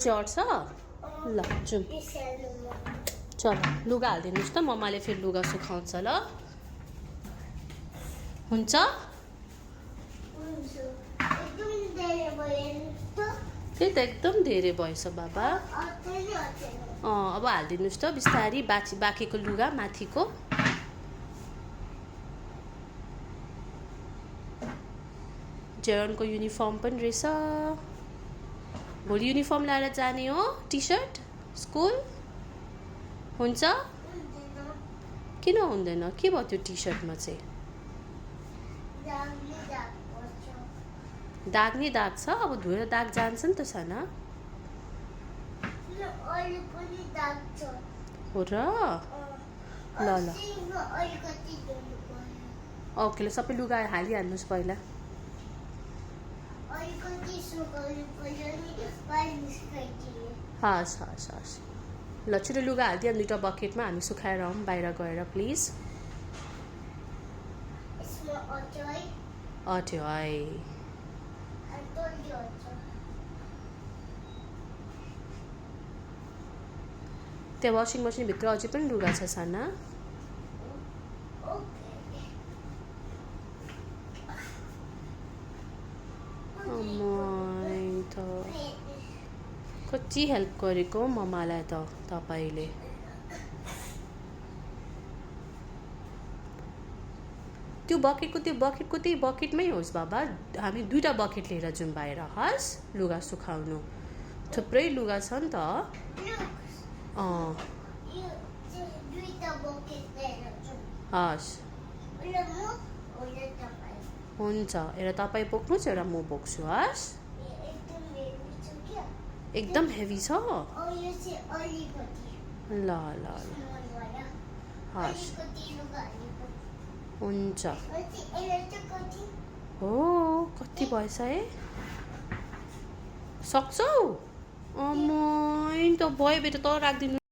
चढ्छ ल जाउँ चल लुगा हालिदिनुहोस् त मम्माले फेरि लुगा सुकाउँछ ल हुन्छ त्यही त एकदम धेरै भएछ बाबा अब हालिदिनुहोस् त बिस्तारी बाँकीको लुगा माथिको जेरनको युनिफर्म पनि रहेछ भोलि युनिफर्म लाएर जाने हो टी सर्ट स्कुल हुन्छ किन हुँदैन के भयो त्यो टी सर्टमा चाहिँ दाग नि दाग छ अब धोएर दाग जान्छ नि त साना हो र ल ल ओके ल सबै लुगा हालिहाल्नुहोस् पहिला हस् हस् हस् ल छिटो लुगा हालिदियो दुईवटा बकेटमा हामी सुकाएर आउँ बाहिर गएर प्लिज अट्यो है त्यहाँ वासिङ मसिनभित्र अझै पनि लुगा छ साना कति हेल्प गरेको मम्मालाई त तपाईँले त्यो बकेटको त्यही बकेटमै होस् बाबा हामी दुईवटा बकेट लिएर जाउँ बाहिर हस् लुगा सुकाउनु थुप्रै लुगा छ नि त हस् हुन्छ एउटा तपाईँ बोक्नुहोस् एउटा म बोक्छु हस् एकदम हेभी छ ल ल हस् हुन्छ हो कति भएछ है सक्छौ त भयो बेटा त राखिदिनु